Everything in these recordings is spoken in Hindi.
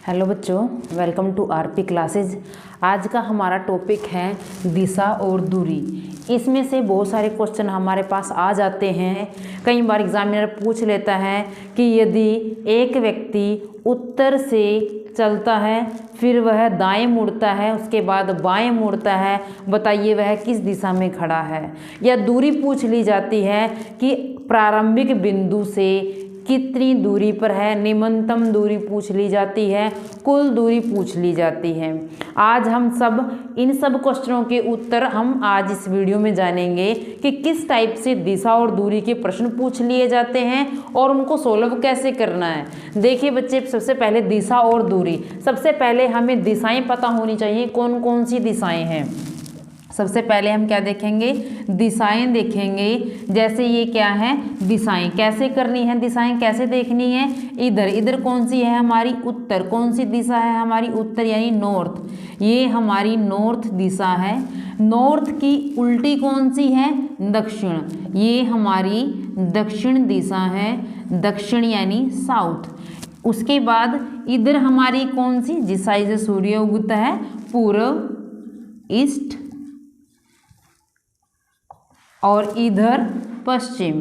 हेलो बच्चों, वेलकम टू आरपी क्लासेज। आज का हमारा टॉपिक है दिशा और दूरी। इसमें से बहुत सारे क्वेश्चन हमारे पास आ जाते हैं। कई बार एग्जामिनर पूछ लेता है कि यदि एक व्यक्ति उत्तर से चलता है, फिर वह दाएं मुड़ता है, उसके बाद बाएं मुड़ता है, बताइए वह किस दिशा में खड़ा है। या दूरी पूछ ली जाती है कि प्रारंभिक बिंदु से कितनी दूरी पर है, निम्नतम दूरी पूछ ली जाती है, कुल दूरी पूछ ली जाती है। आज हम इन सब क्वेश्चनों के उत्तर हम आज इस वीडियो में जानेंगे कि किस टाइप से दिशा और दूरी के प्रश्न पूछ लिए जाते हैं और उनको सोल्व कैसे करना है। देखिए बच्चे, सबसे पहले दिशा और दूरी। सबसे पहले हमें दिशाएं पता होनी चाहिए, कौन कौन सी दिशाएं हैं। सबसे पहले हम क्या देखेंगे, दिशाएं देखेंगे। जैसे ये क्या है, दिशाएं कैसे करनी है, दिशाएं कैसे देखनी है। इधर कौन सी है हमारी, उत्तर। कौन सी दिशा है हमारी, उत्तर यानी नॉर्थ। ये हमारी नॉर्थ दिशा है। नॉर्थ की उल्टी कौन सी है, दक्षिण। ये हमारी दक्षिण दिशा है, दक्षिण यानी साउथ। उसके बाद इधर हमारी कौन सी, जिस साइड से सूर्य उगता है, पूर्व, ईस्ट, और इधर पश्चिम।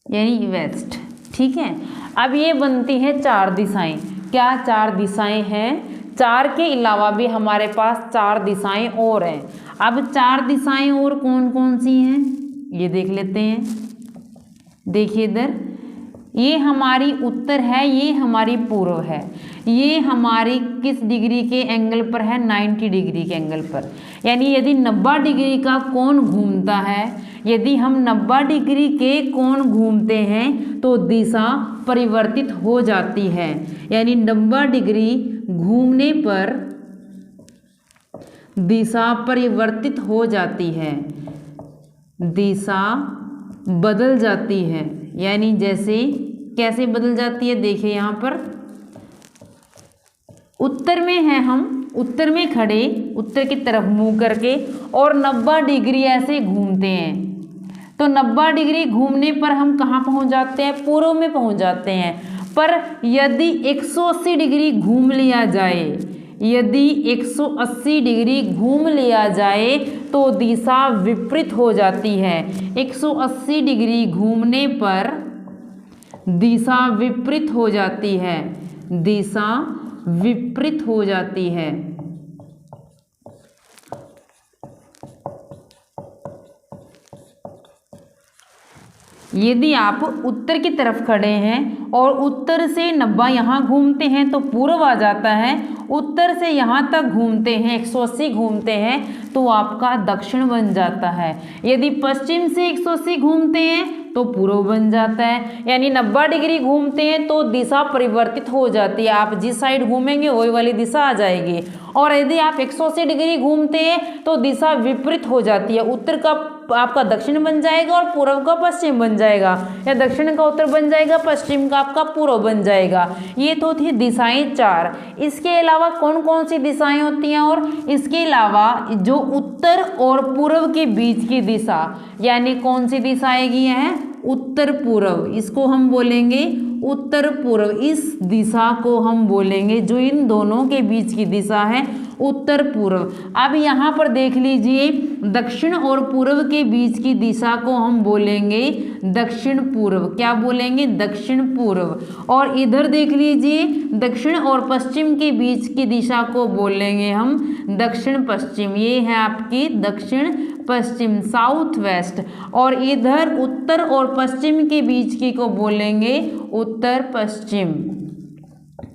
यानी वेस्ट। ठीक है, अब ये बनती है चार दिशाएं। क्या चार दिशाएं हैं? चार के अलावा भी हमारे पास चार दिशाएं और हैं। अब चार दिशाएं और कौन कौन सी हैं ये देख लेते हैं। देखिए इधर, ये हमारी उत्तर है, ये हमारी पूर्व है। ये हमारी किस डिग्री के एंगल पर है, 90 डिग्री के एंगल पर। यानी यदि 90 डिग्री का कोण घूमता है, यदि हम 90 डिग्री के कोण घूमते हैं तो दिशा परिवर्तित हो जाती है। यानी 90 डिग्री घूमने पर दिशा परिवर्तित हो जाती है, दिशा बदल जाती है। यानी जैसे कैसे बदल जाती है, देखिए यहाँ पर उत्तर में है, हम उत्तर में खड़े, उत्तर की तरफ मुंह करके, और 90 डिग्री ऐसे घूमते हैं। तो 90 डिग्री घूमने पर हम कहाँ पहुँच जाते हैं, पूर्व में पहुँच जाते हैं। पर यदि 180 डिग्री घूम लिया जाए, यदि 180 डिग्री घूम लिया जाए तो दिशा विपरीत हो जाती है। 180 डिग्री घूमने पर दिशा विपरीत हो जाती है, दिशा विपरीत हो जाती है। यदि आप उत्तर की तरफ खड़े हैं और उत्तर से 90 यहाँ घूमते हैं तो पूर्व आ जाता है। उत्तर से यहाँ तक घूमते हैं, 180 घूमते हैं तो आपका दक्षिण बन जाता है। यदि पश्चिम से 180 घूमते हैं तो पूर्व बन जाता है। यानी 90 डिग्री घूमते हैं तो दिशा परिवर्तित हो जाती है। आप जिस साइड घूमेंगे वही वाली दिशा आ जाएगी। और यदि आप 180 डिग्री घूमते हैं तो दिशा विपरीत हो जाती है। उत्तर का आपका दक्षिण बन जाएगा और पूर्व का पश्चिम बन जाएगा, या दक्षिण का उत्तर बन जाएगा, पश्चिम का आपका पूर्व बन जाएगा। ये तो थी दिशाएं चार। इसके अलावा कौन कौन सी दिशाएं होती हैं? और इसके अलावा जो उत्तर और पूर्व के बीच की दिशा, यानी कौन सी दिशा आएगी, है उत्तर पूर्व। इसको हम बोलेंगे उत्तर पूर्व। इस दिशा को हम बोलेंगे, जो इन दोनों के बीच की दिशा है, उत्तर पूर्व। अब यहाँ पर देख लीजिए, दक्षिण और पूर्व के बीच की दिशा को हम बोलेंगे दक्षिण पूर्व। क्या बोलेंगे? दक्षिण पूर्व। और इधर देख लीजिए, दक्षिण और पश्चिम के बीच की दिशा को बोलेंगे हम दक्षिण पश्चिम। ये है आपकी दक्षिण पश्चिम, साउथ वेस्ट। और इधर उत्तर और पश्चिम के बीच की को बोलेंगे उत्तर पश्चिम,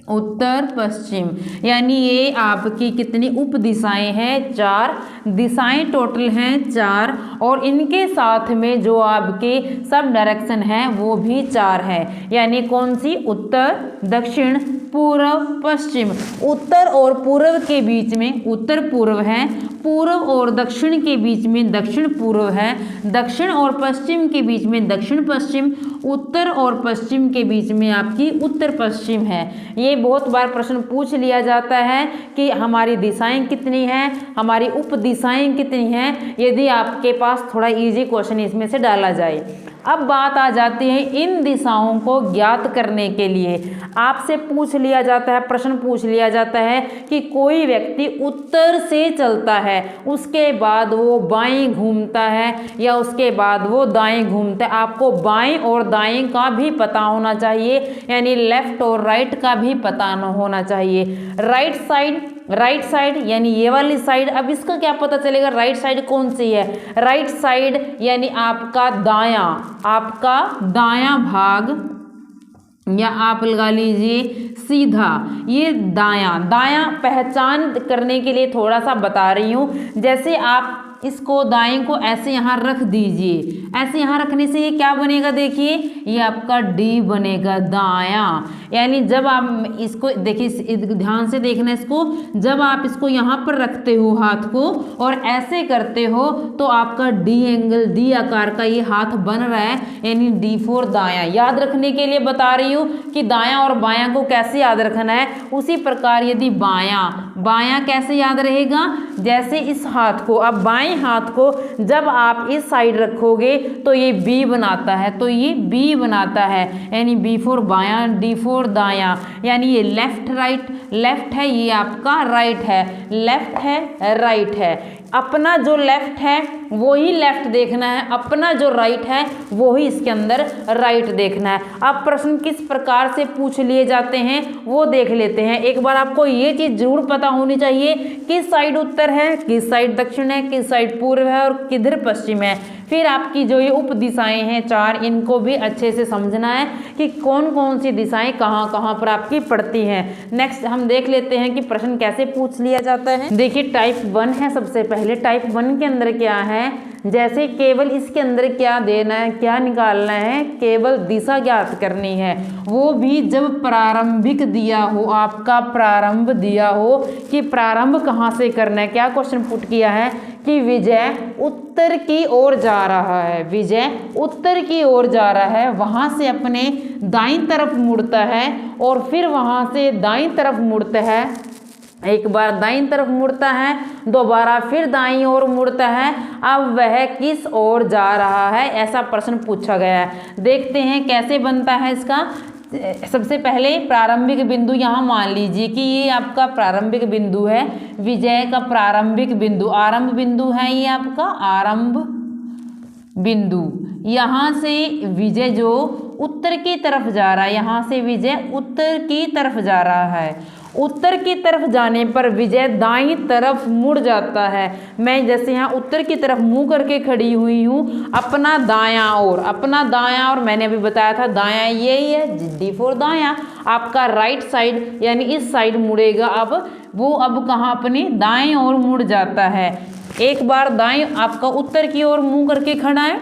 उत्तर पश्चिम। यानी ये आपकी कितनी उप दिशाएं हैं, चार दिशाएं टोटल हैं चार। और इनके साथ में जो आपके सब डायरेक्शन हैं वो भी चार है। यानी कौन सी, उत्तर, दक्षिण, पूर्व, पश्चिम। उत्तर और पूर्व के बीच में उत्तर पूर्व है, पूर्व और दक्षिण के बीच में दक्षिण पूर्व है, दक्षिण और पश्चिम के बीच में दक्षिण पश्चिम, उत्तर और पश्चिम के बीच में आपकी उत्तर पश्चिम है। ये बहुत बार प्रश्न पूछ लिया जाता है कि हमारी दिशाएं कितनी हैं, हमारी उप दिशाएं कितनी हैं, यदि आपके पास थोड़ा इजी क्वेश्चन इसमें से डाला जाए। अब बात आ जाती है इन दिशाओं को ज्ञात करने के लिए। आपसे पूछ लिया जाता है, प्रश्न पूछ लिया जाता है कि कोई व्यक्ति उत्तर से चलता है, उसके बाद वो बाएं घूमता है या उसके बाद वो दाएं घूमता है। आपको बाएं और दाएं का भी पता होना चाहिए, यानी लेफ्ट और राइट का भी पता होना चाहिए। राइट साइड यानी ये वाली साइड, अब इसका क्या पता चलेगा राइट साइड कौन सी है। राइट साइड यानी आपका दायां भाग, या आप लगा लीजिए सीधा, ये दायां पहचान करने के लिए थोड़ा सा बता रही हूँ। जैसे आप इसको दाएं को ऐसे यहाँ रख दीजिए, ऐसे यहाँ रखने से ये क्या बनेगा, देखिए ये आपका डी बनेगा, दायां। यानी जब आप इसको देखिए, ध्यान से देखना इसको, जब आप इसको यहाँ पर रखते हो हाथ को और ऐसे करते हो तो आपका डी एंगल, डी आकार का ये हाथ बन रहा है, यानी डी फॉर दायां। याद रखने के लिए बता रही हूँ कि दायां और बायां को कैसे याद रखना है। उसी प्रकार यदि बायां कैसे याद रहेगा, जैसे इस हाथ को, अब बाएं हाथ को जब आप इस साइड रखोगे तो ये बी बनाता है, तो ये बी बनाता है, यानी बी फॉर बायां, डी फॉर दायां। यानी ये लेफ्ट है, ये आपका राइट है, लेफ्ट है राइट है। अपना जो लेफ्ट है वो ही लेफ्ट देखना है, अपना जो राइट है वो ही इसके अंदर राइट देखना है। अब प्रश्न किस प्रकार से पूछ लिए जाते हैं वो देख लेते हैं। एक बार आपको ये चीज़ जरूर पता होनी चाहिए, किस साइड उत्तर है, किस साइड दक्षिण है, किस साइड पूर्व है और किधर पश्चिम है। फिर आपकी जो ये उप दिशाएं हैं 4, इनको भी अच्छे से समझना है कि कौन कौन सी दिशाएं कहाँ कहाँ पर आपकी पड़ती हैं। नेक्स्ट हम देख लेते हैं कि प्रश्न कैसे पूछ लिया जाता है। देखिए टाइप 1 है, सबसे पहले टाइप 1 के अंदर क्या है, जैसे केवल इसके अंदर क्या देना है, क्या निकालना है, केवल दिशा ज्ञात करनी है, वो भी जब प्रारंभिक दिया हो, आपका प्रारंभ दिया हो कि प्रारंभ कहाँ से करना है। क्या क्वेश्चन पुट किया है कि विजय उत्तर की ओर जा रहा है, विजय उत्तर की ओर जा रहा है, वहाँ से अपने दाईं तरफ मुड़ता है और फिर वहाँ से दाईं तरफ मुड़ता है, एक बार दाईं तरफ मुड़ता है, दोबारा फिर दाईं ओर मुड़ता है। अब वह किस ओर जा रहा है, ऐसा प्रश्न पूछा गया है। देखते हैं कैसे बनता है इसका। सबसे पहले प्रारंभिक बिंदु यहाँ मान लीजिए कि ये आपका प्रारंभिक बिंदु है, विजय का प्रारंभिक बिंदु, आरंभ बिंदु है ये आपका आरंभ बिंदु। यहाँ से विजय जो उत्तर की तरफ जा रहा है, यहाँ से विजय उत्तर की तरफ जा रहा है। उत्तर की तरफ जाने पर विजय दाईं तरफ मुड़ जाता है। मैं जैसे यहाँ उत्तर की तरफ मुंह करके खड़ी हुई हूँ, अपना दायां ओर मैंने अभी बताया था दायां यही है, डी फॉर दायां। आपका राइट साइड यानी इस साइड मुड़ेगा, अब कहाँ अपने दाएं ओर मुड़ जाता है। एक बार दाएं आपका उत्तर की ओर मुंह करके खड़ा है,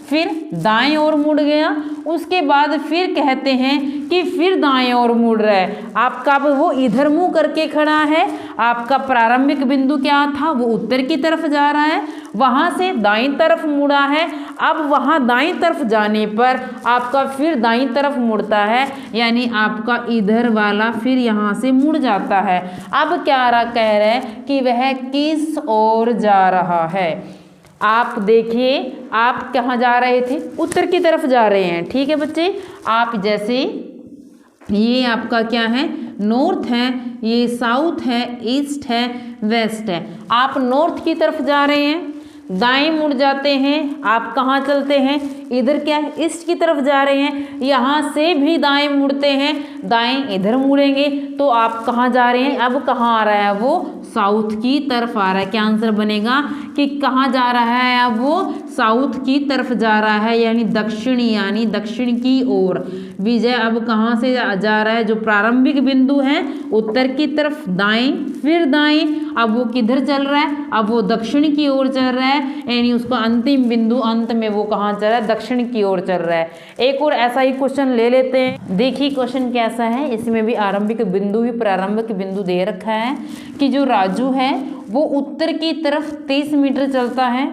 फिर दाएं ओर मुड़ गया, उसके बाद फिर कहते हैं कि फिर दाएं ओर मुड़ रहा है। आपका अब वो इधर मुंह करके खड़ा है, आपका प्रारंभिक बिंदु क्या था, वो उत्तर की तरफ जा रहा है, वहाँ से दाईं तरफ मुड़ा है। अब वहाँ दाईं तरफ जाने पर आपका फिर दाईं तरफ मुड़ता है, यानी आपका इधर वाला फिर यहाँ से मुड़ जाता है। अब क्या कह रहे हैं कि वह किस ओर जा रहा है। आप देखिए आप कहाँ जा रहे थे, उत्तर की तरफ जा रहे हैं, ठीक है बच्चे। आप जैसे ये आपका क्या है, नॉर्थ है, ये साउथ है, ईस्ट है, वेस्ट है। आप नॉर्थ की तरफ जा रहे हैं, दाएं मुड़ जाते हैं, आप कहाँ चलते हैं, इधर क्या है, ईस्ट की तरफ जा रहे हैं, यहाँ से भी दाएं मुड़ते हैं, दाएं इधर मुड़ेंगे तो आप कहाँ जा रहे हैं, अब कहाँ आ रहा है, वो साउथ की तरफ आ रहा है। क्या आंसर बनेगा कि कहाँ जा रहा है, अब वो साउथ की तरफ जा रहा है, यानी दक्षिण की ओर। विजय अब कहाँ से जा रहा है, जो प्रारंभिक बिंदु है उत्तर की तरफ, दाएं फिर दाएं, अब वो किधर चल रहा है, अब वो दक्षिण की ओर चल रहा है, यानी उसका अंतिम बिंदु अंत में वो कहाँ चल रहा है, दक्षिण की ओर चल रहा है। एक और ऐसा ही क्वेश्चन ले लेते हैं। देखिए क्वेश्चन कैसा है, इसमें भी आरंभिक बिंदु भी प्रारंभिक बिंदु दे रखा है कि जो राजू है वो उत्तर की तरफ 30 मीटर चलता है,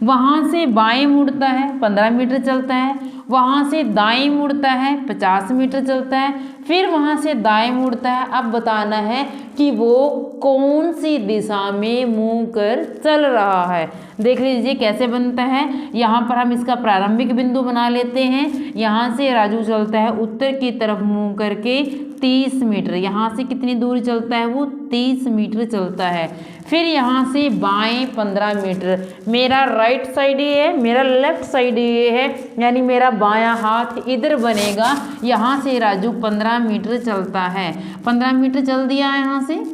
वहाँ से बाएं मुड़ता है 15 मीटर चलता है, वहाँ से दाएं मुड़ता है 50 मीटर चलता है, फिर वहाँ से दाएं मुड़ता है। अब बताना है कि वो कौन सी दिशा में मुँह कर चल रहा है। देख लीजिए कैसे बनता है। यहाँ पर हम इसका प्रारंभिक बिंदु बना लेते हैं। यहाँ से राजू चलता है उत्तर की तरफ मुँह करके 30 मीटर। यहाँ से कितनी दूरी चलता है वो 30 मीटर चलता है। फिर यहाँ से बाएं 15 मीटर। मेरा राइट साइड ये है, मेरा लेफ्ट साइड ये है, यानी मेरा बायां हाथ इधर बनेगा। यहाँ से राजू 15 मीटर चलता है। 15 मीटर चल दिया है यहाँ से।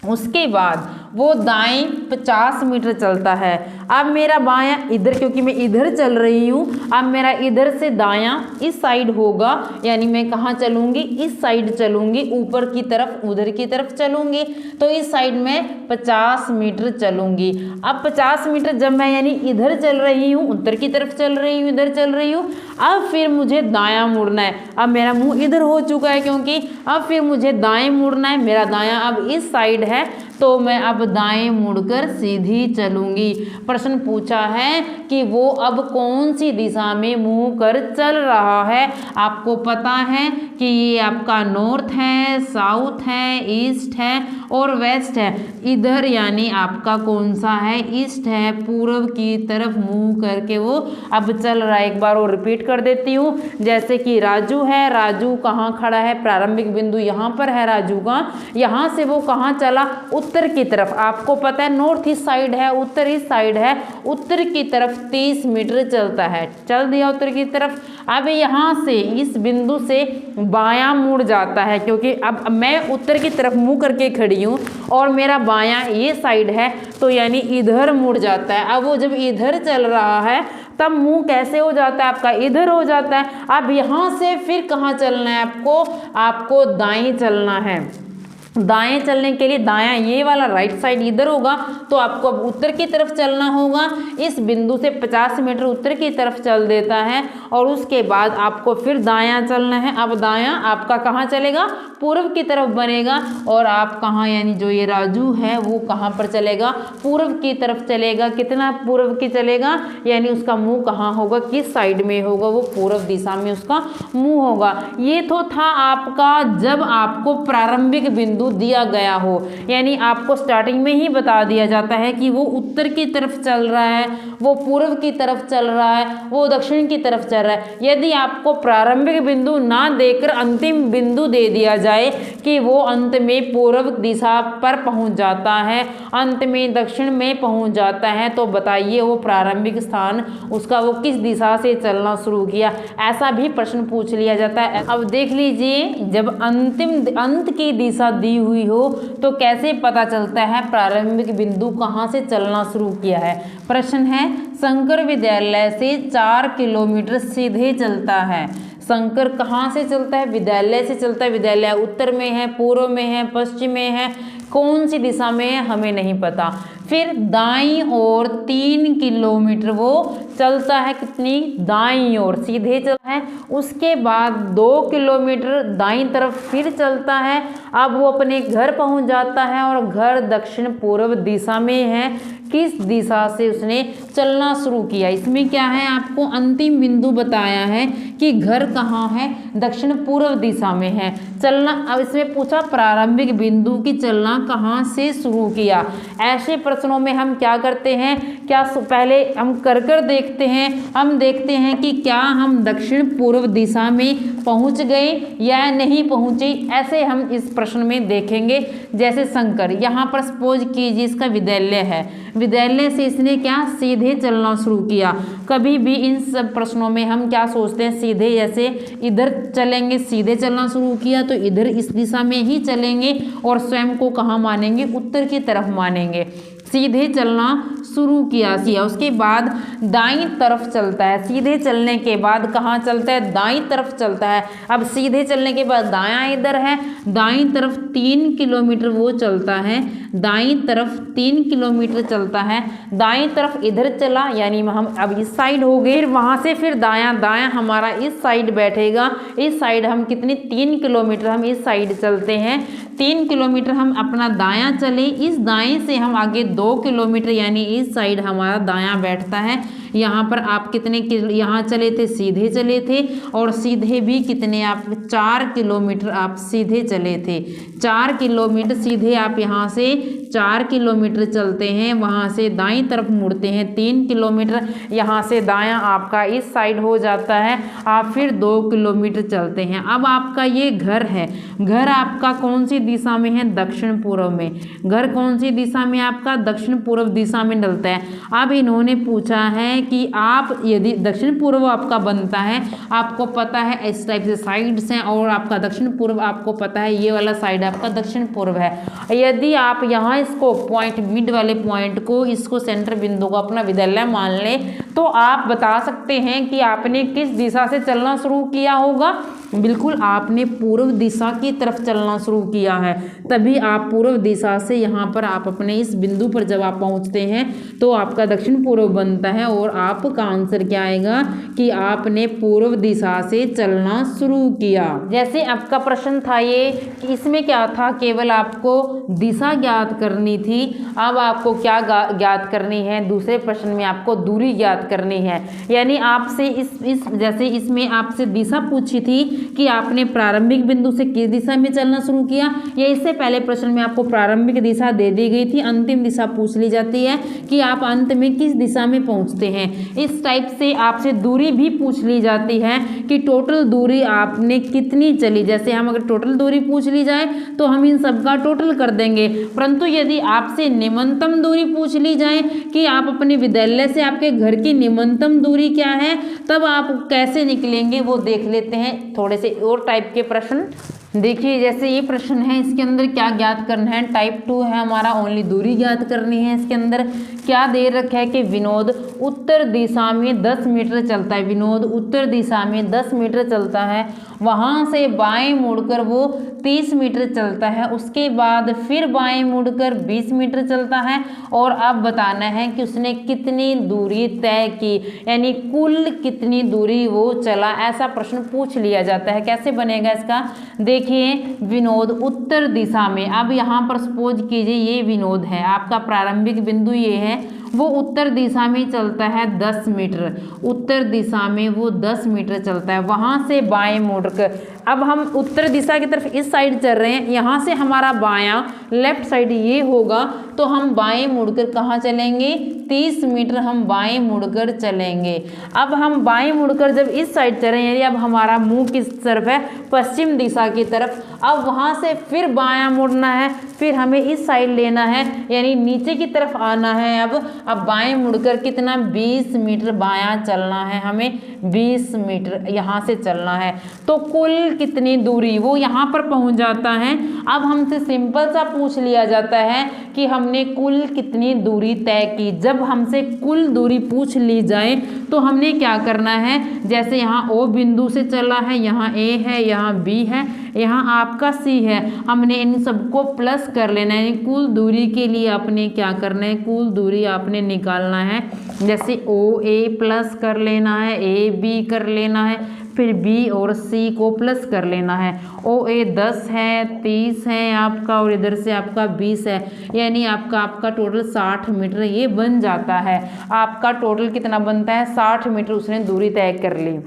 उसके बाद वो दाएं 50 मीटर चलता है। अब मेरा बायां इधर, क्योंकि मैं इधर चल रही हूँ, अब मेरा इधर से दायां इस साइड होगा, यानी मैं कहाँ चलूँगी, इस साइड चलूँगी, ऊपर की तरफ, उधर की तरफ चलूँगी। तो इस साइड में 50 मीटर चलूँगी। अब 50 मीटर जब मैं यानी इधर चल रही हूँ, उत्तर की तरफ चल रही हूँ, इधर चल रही हूँ, अब फिर मुझे दायां मुड़ना है। अब मेरा मुँह इधर हो चुका है, क्योंकि अब फिर मुझे दाएं मुड़ना है। मेरा दायां अब इस साइड है, तो मैं अब दाएं मुड़कर सीधी चलूंगी। प्रश्न पूछा है कि वो अब कौन सी दिशा में मुंह कर चल रहा है। आपको पता है कि ये आपका नॉर्थ है, साउथ है, ईस्ट है और वेस्ट है। इधर यानी आपका कौन सा है, ईस्ट है, पूर्व की तरफ मुंह करके वो अब चल रहा है। एक बार और रिपीट कर देती हूँ। जैसे कि राजू है, राजू कहाँ खड़ा है, प्रारंभिक बिंदु यहाँ पर है राजू का। यहाँ से वो कहाँ चला, उत्तर की तरफ। आपको पता है नॉर्थ ईस्ट साइड है, उत्तर ईस्ट साइड है, उत्तर की तरफ 30 मीटर चलता है। चल दिया उत्तर की तरफ। अब यहाँ से इस बिंदु से बायां मुड़ जाता है, क्योंकि अब मैं उत्तर की तरफ मुंह करके खड़ी हूँ और मेरा बायां ये साइड है, तो यानी इधर मुड़ जाता है। अब वो जब इधर चल रहा है तब मुंह कैसे हो जाता है आपका, इधर हो जाता है। अब यहाँ से फिर कहाँ चलना है आपको दाएं चलना है। दाएं चलने के लिए दायां ये वाला राइट साइड इधर होगा, तो आपको अब उत्तर की तरफ चलना होगा। इस बिंदु से 50 मीटर उत्तर की तरफ चल देता है और उसके बाद आपको फिर दायां चलना है। अब दायां आपका कहाँ चलेगा, पूर्व की तरफ बनेगा, और आप कहाँ, यानी जो ये राजू है वो कहाँ पर चलेगा, पूर्व की तरफ चलेगा। कितना पूर्व की चलेगा, यानी उसका मुंह कहाँ होगा, किस साइड में होगा, वो पूर्व दिशा में उसका मुंह होगा। ये तो था आपका जब आपको प्रारंभिक बिंदु दिया गया हो, यानी आपको स्टार्टिंग में ही बता दिया जाता है कि वो उत्तर की तरफ चल रहा है, वो पूर्व की तरफ चल रहा है, वो दक्षिण की तरफ चल रहा है। यदि आपको प्रारंभिक बिंदु ना देकर अंतिम बिंदु दे दिया जाए कि वो अंत में पूर्व दिशा पर पहुंच जाता है, अंत में दक्षिण में पहुंच जाता है, तो बताइए वो प्रारंभिक स्थान उसका वो किस दिशा से चलना शुरू किया। ऐसा भी प्रश्न पूछ लिया जाता है। अब देख लीजिए, जब अंत की दिशा दी हुई हो तो कैसे पता चलता है प्रारंभिक बिंदु कहाँ से चलना शुरू किया है। प्रश्न है, शंकर विद्यालय से 4 किलोमीटर सीधे चलता है। शंकर कहाँ से चलता है, विद्यालय से चलता है। विद्यालय उत्तर में है, पूर्व में है, पश्चिम में है, कौन सी दिशा में है हमें नहीं पता। फिर दाईं ओर 3 किलोमीटर वो चलता है, कितनी, दाईं ओर सीधे चलता है। उसके बाद 2 किलोमीटर दाईं तरफ फिर चलता है। अब वो अपने घर पहुंच जाता है और घर दक्षिण पूर्व दिशा में है। किस दिशा से उसने चलना शुरू किया, इसमें क्या है, आपको अंतिम बिंदु बताया है कि घर कहाँ है, दक्षिण पूर्व दिशा में है चलना। अब इसमें पूछा प्रारंभिक बिंदु की चलना कहाँ से शुरू किया। ऐसे प्रश्नों में हम क्या करते हैं, क्या पहले हम कर देखते हैं, हम देखते हैं कि क्या हम दक्षिण पूर्व दिशा में पहुँच गए या नहीं पहुँचे। ऐसे हम इस प्रश्न में देखेंगे। जैसे शंकर, यहाँ पर सपोज कीजिए इसका विद्यालय है, विद्यालय से इसने क्या, सीधे चलना शुरू किया। कभी भी इन सब प्रश्नों में हम क्या सोचते हैं, सीधे, जैसे इधर चलेंगे, सीधे चलना शुरू किया तो इधर इस दिशा में ही चलेंगे और स्वयं को कहाँ मानेंगे, उत्तर की तरफ मानेंगे। सीधे चलना शुरू किया। उसके बाद दाईं तरफ चलता है। सीधे चलने के बाद कहाँ चलता है, दाईं तरफ चलता है। अब सीधे चलने के बाद दायां इधर है, दाईं तरफ 3 किलोमीटर वो चलता है, दाईं तरफ 3 किलोमीटर चलता है। दाईं तरफ इधर चला, यानी हम अब इस साइड हो गए। वहाँ से फिर दायां हमारा इस साइड बैठेगा। इस साइड हम कितनी, 3 किलोमीटर हम इस साइड चलते हैं। 3 किलोमीटर हम अपना दायां चले, इस दाएं से हम आगे 2 किलोमीटर, यानी इस साइड हमारा दायां बैठता है। यहाँ पर आप कितने यहाँ चले थे, सीधे चले थे और सीधे भी कितने आप 4 किलोमीटर आप सीधे चले थे। 4 किलोमीटर सीधे आप यहाँ से 4 किलोमीटर चलते हैं, वहाँ से दाईं तरफ मुड़ते हैं 3 किलोमीटर, यहाँ से दायां आपका इस साइड हो जाता है, आप फिर 2 किलोमीटर चलते हैं। अब आपका ये घर है, घर आपका कौन सी दिशा में है? दक्षिण पूर्व में। घर कौन सी दिशा में? आपका दक्षिण पूर्व दिशा में डलता है। अब इन्होंने पूछा है कि आप यदि दक्षिण पूर्व आपका बनता है, आपको पता है इस टाइप से साइड्स हैं, और आपका दक्षिण पूर्व आपको पता है ये वाला साइड आपका दक्षिण पूर्व है। यदि आप यहाँ इसको पॉइंट मिड वाले पॉइंट को, इसको सेंटर बिंदु को अपना विद्यालय मान ले, तो आप बता सकते हैं कि आपने किस दिशा से चलना शुरू किया होगा। बिल्कुल आपने पूर्व दिशा की तरफ चलना शुरू किया है, तभी आप पूर्व दिशा से यहाँ पर आप अपने इस बिंदु पर जब आप पहुँचते हैं तो आपका दक्षिण पूर्व बनता है, और आपका आंसर क्या आएगा कि आपने पूर्व दिशा से चलना शुरू किया। जैसे आपका प्रश्न था ये कि इसमें क्या था, केवल आपको दिशा ज्ञात करनी थी। अब आपको क्या ज्ञात करनी है? दूसरे प्रश्न में आपको दूरी ज्ञात करनी है। यानी आपसे इस जैसे इसमें आपसे दिशा पूछी थी कि आपने प्रारंभिक बिंदु से किस दिशा में चलना शुरू किया, या इससे पहले प्रश्न में आपको प्रारंभिक दिशा दे दी गई थी, अंतिम दिशा पूछ ली जाती है कि आप अंत में किस दिशा में पहुंचते हैं। इस टाइप से आपसे दूरी भी पूछ ली जाती है कि टोटल दूरी आपने कितनी चली। जैसे हम अगर टोटल दूरी पूछ ली जाए तो हम इन सब का टोटल कर देंगे, परंतु यदि आपसे निम्नतम दूरी पूछ ली जाए कि आप अपने विद्यालय से आपके घर की निम्नतम दूरी क्या है, तब आप कैसे निकलेंगे वो देख लेते हैं। थोड़े से और टाइप के प्रश्न देखिए, जैसे ये प्रश्न है, इसके अंदर क्या ज्ञात करना है? टाइप 2 है हमारा, ओनली दूरी ज्ञात करनी है। इसके अंदर क्या दे रखा है कि विनोद उत्तर दिशा में 10 मीटर चलता है। विनोद उत्तर दिशा में 10 मीटर चलता है, वहाँ से बाएं मुड़कर वो 30 मीटर चलता है, उसके बाद फिर बाएं मुड़कर 20 मीटर चलता है, और अब बताना है कि उसने कितनी दूरी तय की, यानी कुल कितनी दूरी वो चला। ऐसा प्रश्न पूछ लिया जाता है। कैसे बनेगा इसका? देखिए, विनोद उत्तर दिशा में, अब यहाँ पर सपोज कीजिए ये विनोद है, आपका प्रारंभिक बिंदु ये है, वो उत्तर दिशा में चलता है 10 मीटर, उत्तर दिशा में वो 10 मीटर चलता है, वहाँ से बाएं मुड़कर, अब हम उत्तर दिशा की तरफ इस साइड चल रहे हैं, यहाँ से हमारा बायां लेफ्ट साइड ये होगा, तो हम बाएं मुड़कर कहाँ चलेंगे? 30 मीटर हम बाएं मुड़कर चलेंगे। अब हम बाएं मुड़कर जब इस साइड चल रहे हैं, यानी अब हमारा मुंह किस तरफ है? पश्चिम दिशा की तरफ। अब वहाँ से फिर बायां मुड़ना है, फिर हमें इस साइड लेना है, यानी नीचे की तरफ आना है। अब बाएं मुड़कर कितना? 20 मीटर बायां चलना है, हमें 20 मीटर यहाँ से चलना है, तो कुल कितनी दूरी वो यहाँ पर पहुँच जाता है। अब हमसे सिंपल सा पूछ लिया जाता है कि हमने कुल कितनी दूरी तय की। जब हमसे कुल दूरी पूछ ली जाए तो हमने क्या करना है? जैसे यहाँ O बिंदु से चला है, यहाँ A है, यहाँ B है, यहाँ आपका C है, हमने इन सबको प्लस कर लेना है। कुल दूरी के लिए आपने क्या करना है? कुल दूरी आपने निकालना है। जैसे OA प्लस कर लेना है, AB कर लेना है, फिर B और C को प्लस कर लेना है। OA 10 है, 30 है आपका, और इधर से आपका 20 है, यानी आपका टोटल 60 मीटर ये बन जाता है। आपका टोटल कितना बनता है? 60 मीटर उसने दूरी तय कर ली।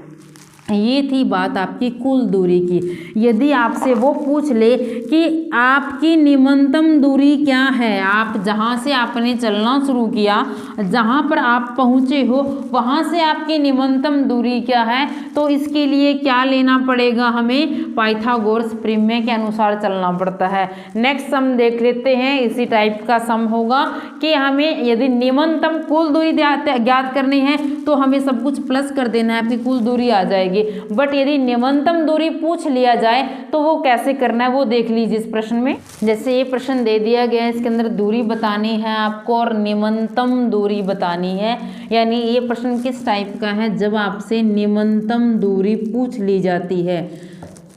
ये थी बात आपकी कुल दूरी की। यदि आपसे वो पूछ ले कि आपकी निम्नतम दूरी क्या है, आप जहाँ से आपने चलना शुरू किया, जहाँ पर आप पहुँचे हो, वहाँ से आपकी निम्नतम दूरी क्या है, तो इसके लिए क्या लेना पड़ेगा? हमें पाइथागोरस प्रमेय के अनुसार चलना पड़ता है। नेक्स्ट सम देख लेते हैं। इसी टाइप का सम होगा कि हमें यदि निम्नतम कुल दूरी ज्ञात करनी है तो हमें सब कुछ प्लस कर देना है, आपकी कुल दूरी आ जाएगी। बट यदि निम्नतम दूरी पूछ लिया जाए तो वो कैसे करना है वो देख लीजिए इस प्रश्न में। जैसे ये प्रश्न दे दिया गया है, इसके अंदर दूरी बतानी है आपको और निम्नतम दूरी बतानी है। यानी ये प्रश्न किस टाइप का है? जब आपसे निम्नतम दूरी पूछ ली जाती है,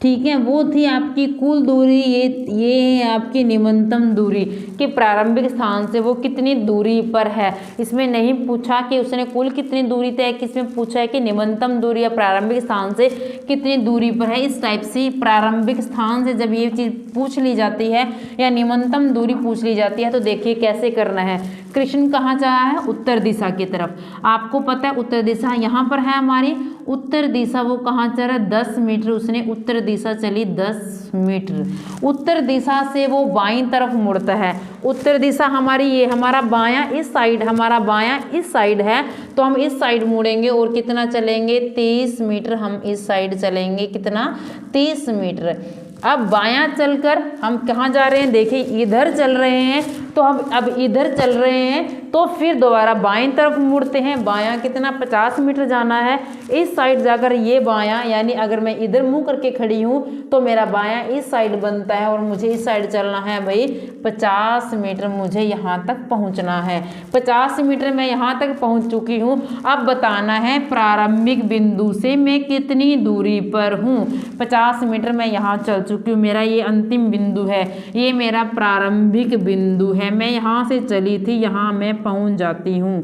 ठीक है, वो थी आपकी कुल दूरी। ये है आपकी निम्नतम दूरी कि प्रारंभिक स्थान से वो कितनी दूरी पर है। इसमें नहीं पूछा कि उसने कुल कितनी दूरी तय की, इसमें पूछा है कि निम्नतम दूरी या प्रारंभिक स्थान से कितनी दूरी पर है। इस टाइप से प्रारंभिक स्थान से जब ये चीज़ पूछ ली जाती है या निम्नतम दूरी पूछ ली जाती है तो देखिए कैसे करना है। कृष्ण कहाँ जा रहा है? उत्तर दिशा की तरफ। आपको पता है उत्तर दिशा यहाँ पर है हमारी, उत्तर दिशा वो कहाँ चल रहा है 10 मीटर, उसने उत्तर दिशा चली 10 मीटर। उत्तर दिशा से वो बाईं तरफ मुड़ता है। उत्तर दिशा हमारी ये, हमारा बायां इस साइड, हमारा बायां इस साइड है, तो हम इस साइड मुड़ेंगे और कितना चलेंगे 30 मीटर हम इस साइड चलेंगे, कितना 30 मीटर। अब बायां चलकर हम कहाँ जा रहे हैं, देखिए इधर चल रहे हैं, तो हम अब इधर चल रहे हैं तो फिर दोबारा बाईं तरफ मुड़ते हैं। बायां कितना 50 मीटर जाना है, इस साइड जाकर ये बायां, यानी अगर मैं इधर मुंह करके खड़ी हूँ तो मेरा बायां इस साइड बनता है और मुझे इस साइड चलना है भाई 50 मीटर, मुझे यहाँ तक पहुँचना है। 50 मीटर मैं यहाँ तक पहुँच चुकी हूँ। अब बताना है प्रारंभिक बिंदु से मैं कितनी दूरी पर हूँ। 50 मीटर मैं यहाँ चल चुकी हूँ, मेरा ये अंतिम बिंदु है, ये मेरा प्रारंभिक बिंदु है। मैं यहाँ से चली थी, यहाँ मैं पहुँच जाती हूँ,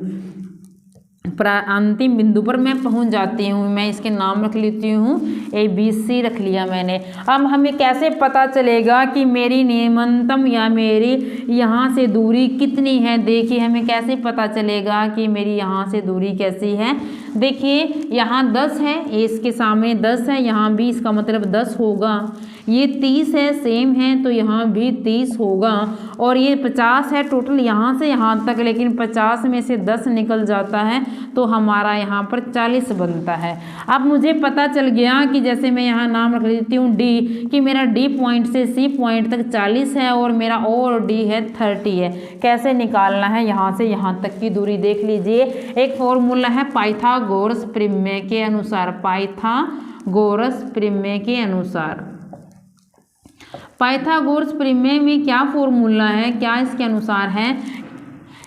अंतिम बिंदु पर मैं पहुंच जाती हूँ। मैं इसके नाम रख लेती हूँ, ABC रख लिया मैंने। अब हमें कैसे पता चलेगा कि मेरी न्यूनतम या मेरी यहाँ से दूरी कितनी है। देखिए हमें कैसे पता चलेगा कि मेरी यहाँ से दूरी कैसी है। देखिए यहाँ 10 है, इसके सामने 10 है, यहाँ भी इसका मतलब 10 होगा। ये 30 है, सेम है, तो यहाँ भी 30 होगा। और ये 50 है टोटल यहाँ से यहाँ तक, लेकिन 50 में से 10 निकल जाता है तो हमारा यहाँ पर 40 बनता है। अब मुझे पता चल गया कि जैसे मैं यहाँ नाम रख लेती हूँ D, कि मेरा D पॉइंट से C पॉइंट तक 40 है और मेरा O और D है 30 है। कैसे निकालना है यहाँ से यहाँ तक की दूरी, देख लीजिए। एक फॉर्मूला है पाइथागोरस प्रमेय के अनुसार, पाइथागोरस प्रमेय के अनुसार। पाइथागोरस प्रमेय में क्या फॉर्मूला है, क्या इसके अनुसार है,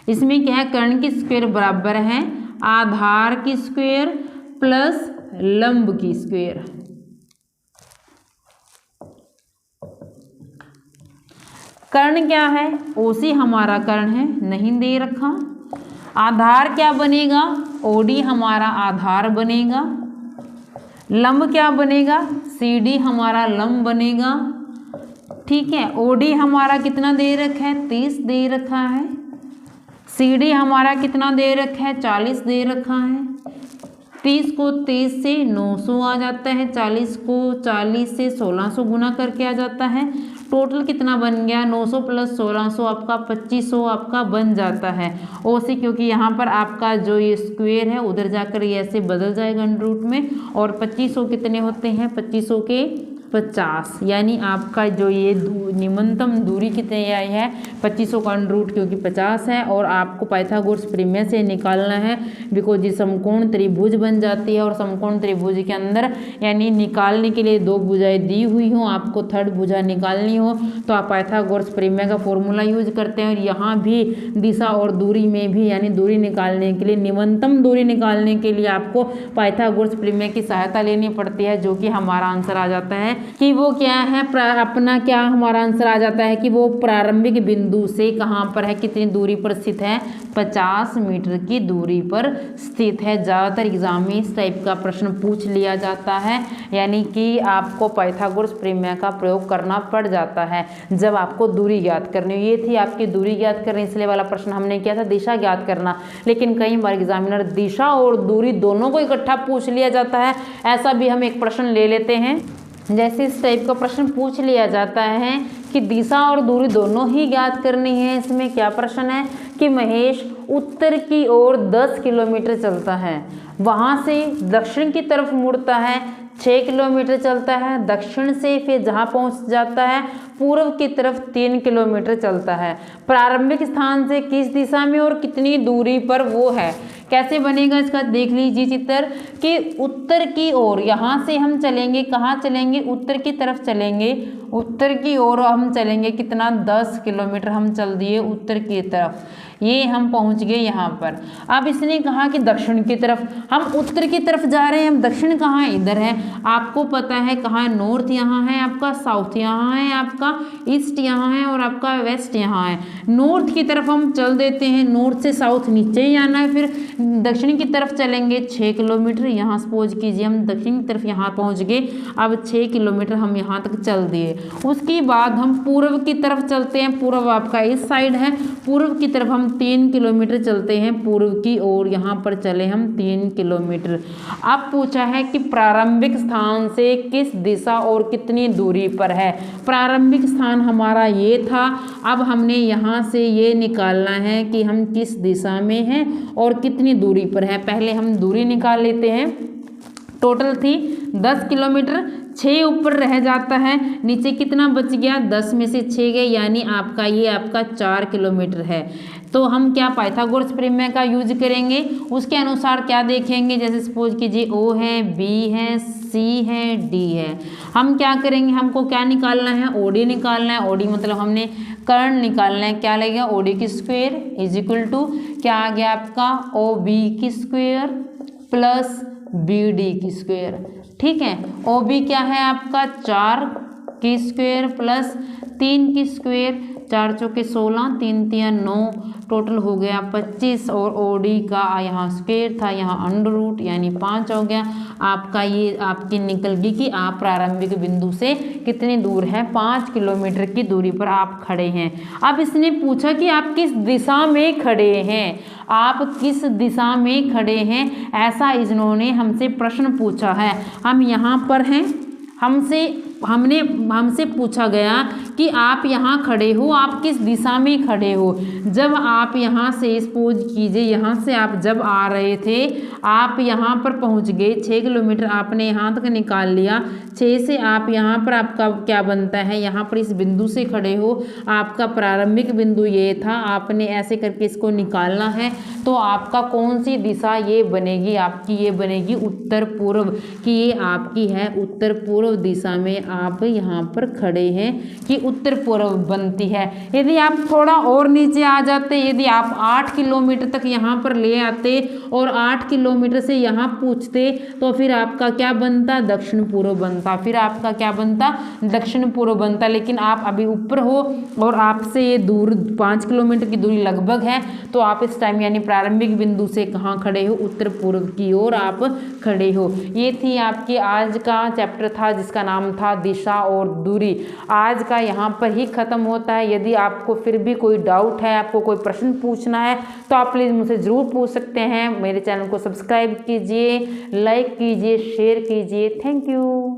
इसमें क्या है, कर्ण की स्क्वायर बराबर है आधार की स्क्वायर प्लस लंब की स्क्वायर। कर्ण क्या है, OC हमारा कर्ण है, नहीं दे रखा। आधार क्या बनेगा, OD हमारा आधार बनेगा। लंब क्या बनेगा, CD हमारा लंब बनेगा। ठीक है, OD हमारा कितना दे रखा है, 30 दे रखा है। CD हमारा कितना दे रखा है, 40 दे रखा है। 30 को 30 से 900 आ जाता है, 40 को 40 से 1600 गुना करके आ जाता है। टोटल कितना बन गया, 900 प्लस 1600 आपका 2500 आपका बन जाता है। OC क्योंकि यहाँ पर आपका जो ये स्क्वायर है उधर जाकर ये ऐसे बदल जाएगा रूट में। और 2500 कितने होते हैं, 2500 के 50, यानी आपका जो ये न्यूनतम दूरी कितनी आई है 2500 का रूट, क्योंकि 50 है। और आपको पाइथागोरस प्रमेय से निकालना है, बिकॉज ये समकोण त्रिभुज बन जाती है और समकोण त्रिभुज के अंदर यानी निकालने के लिए 2 भुजाएं दी हुई हों, आपको थर्ड भुजा निकालनी हो तो आप पाइथागोरस प्रमेय का फॉर्मूला यूज करते हैं। और यहाँ भी दिशा और दूरी में भी, यानी दूरी निकालने के लिए, न्यूनतम दूरी निकालने के लिए आपको पाइथागोरस प्रमेय की सहायता लेनी पड़ती है, जो कि हमारा आंसर आ जाता है कि वो क्या है, अपना क्या हमारा आंसर आ जाता है कि वो प्रारंभिक बिंदु से कहाँ पर है, कितनी दूरी पर स्थित है, 50 मीटर की दूरी पर स्थित है। ज़्यादातर एग्जाम में इस टाइप का प्रश्न पूछ लिया जाता है, यानी कि आपको पाइथागोरस प्रमेय का प्रयोग करना पड़ जाता है जब आपको दूरी ज्ञात करनी हो। ये थी आपकी दूरी ज्ञात करनी, इसलिए वाला प्रश्न हमने किया था दिशा ज्ञात करना, लेकिन कई बार एग्जामिनर दिशा और दूरी दोनों को इकट्ठा पूछ लिया जाता है। ऐसा भी हम एक प्रश्न ले लेते हैं, जैसे इस टाइप का प्रश्न पूछ लिया जाता है कि दिशा और दूरी दोनों ही ज्ञात करनी है। इसमें क्या प्रश्न है कि महेश उत्तर की ओर 10 किलोमीटर चलता है, वहाँ से दक्षिण की तरफ मुड़ता है, 6 किलोमीटर चलता है, दक्षिण से फिर जहाँ पहुँच जाता है पूर्व की तरफ 3 किलोमीटर चलता है। प्रारंभिक स्थान से किस दिशा में और कितनी दूरी पर वो है। कैसे बनेगा इसका, देख लीजिए चित्र कि उत्तर की ओर, यहाँ से हम चलेंगे, कहाँ चलेंगे, उत्तर की तरफ चलेंगे। उत्तर की ओर हम चलेंगे कितना, 10 किलोमीटर हम चल दिए उत्तर की तरफ, ये हम पहुंच गए यहाँ पर। अब इसने कहा कि दक्षिण की तरफ, हम उत्तर की तरफ जा रहे हैं, हम दक्षिण कहाँ है, इधर है। आपको पता है कहाँ है, नॉर्थ यहाँ है आपका, साउथ यहाँ है आपका, ईस्ट यहाँ है और आपका वेस्ट यहाँ है। नॉर्थ की तरफ हम चल देते हैं, नॉर्थ से साउथ नीचे ही आना है, फिर दक्षिण की तरफ चलेंगे 6 किलोमीटर। यहाँ सपोज कीजिए हम दक्षिण की तरफ यहाँ पहुँच गए, अब 6 किलोमीटर हम यहाँ तक चल दिए। उसके बाद हम पूर्व की तरफ चलते हैं, पूर्व आपका इस साइड है, पूर्व की तरफ हम हम 3 किलोमीटर चलते हैं पूर्व की ओर, यहाँ पर चले हम 3 किलोमीटर। अब पूछा है कि प्रारंभिक स्थान से किस दिशा और कितनी दूरी पर है। प्रारंभिक स्थान हमारा ये था, अब हमने यहाँ से ये निकालना है कि हम किस दिशा में हैं और कितनी दूरी पर है। पहले हम दूरी निकाल लेते हैं। टोटल थी 10 किलोमीटर, 6 ऊपर रह जाता है, नीचे कितना बच गया, 10 में से 6 गए, यानी आपका ये आपका 4 किलोमीटर है। तो हम क्या पाइथागोरस प्रमेय का यूज करेंगे, उसके अनुसार क्या देखेंगे, जैसे सपोज कीजिए O है, B है, C है, D है। हम क्या करेंगे, हमको क्या निकालना है, OD निकालना है। OD मतलब हमने कर्ण निकालना है। क्या लगेगा, OD की स्क्वायर इज इक्वल टू क्या आ गया आपका, OB की स्क्वायर प्लस BD की स्क्वायर। ठीक है, OB क्या है आपका 4 की स्क्वायर प्लस 3 की स्क्वायर, 4 चौके 16, 3 तिया 9, टोटल हो गया 25। और OD का यहाँ स्क्वायर था, यहाँ अंडर रूट यानी 5 हो गया आपका। ये आपकी निकल गई कि आप प्रारंभिक बिंदु से कितनी दूर है, 5 किलोमीटर की दूरी पर आप खड़े हैं। अब इसने पूछा कि आप किस दिशा में खड़े हैं, आप किस दिशा में खड़े हैं, ऐसा इन्होंने हमसे प्रश्न पूछा है। हम यहाँ पर हैं, हमसे पूछा गया कि आप यहाँ खड़े हो, आप किस दिशा में खड़े हो। जब आप यहाँ से सपोज कीजिए, यहाँ से आप जब आ रहे थे, आप यहाँ पर पहुँच गए, 6 किलोमीटर आपने यहाँ तक निकाल लिया। 6 से आप यहाँ पर आपका क्या बनता है, यहाँ पर इस बिंदु से खड़े हो, आपका प्रारंभिक बिंदु ये था, आपने ऐसे करके इसको निकालना है। तो आपका कौन सी दिशा ये बनेगी, आपकी ये बनेगी उत्तर पूर्व, कि ये आपकी है उत्तर पूर्व दिशा में आप यहाँ पर खड़े हैं, कि उत्तर पूर्व बनती है। यदि आप थोड़ा और नीचे आ जाते, यदि आप 8 किलोमीटर तक यहाँ पर ले आते और 8 किलोमीटर से यहाँ पूछते, तो फिर आपका क्या बनता, दक्षिण पूर्व बनता, फिर आपका क्या बनता, दक्षिण पूर्व बनता। लेकिन आप अभी ऊपर हो और आपसे ये दूर 5 किलोमीटर की दूरी लगभग है, तो आप इस टाइम यानी प्रारंभिक बिंदु से कहाँ खड़े हो, उत्तर पूर्व की ओर आप खड़े हो। ये थी आपकी आज का चैप्टर था जिसका नाम था दिशा और दूरी। आज का यहाँ पर ही खत्म होता है। यदि आपको फिर भी कोई डाउट है, आपको कोई प्रश्न पूछना है, तो आप प्लीज़ मुझसे ज़रूर पूछ सकते हैं। मेरे चैनल को सब्सक्राइब कीजिए, लाइक कीजिए, शेयर कीजिए। Thank you.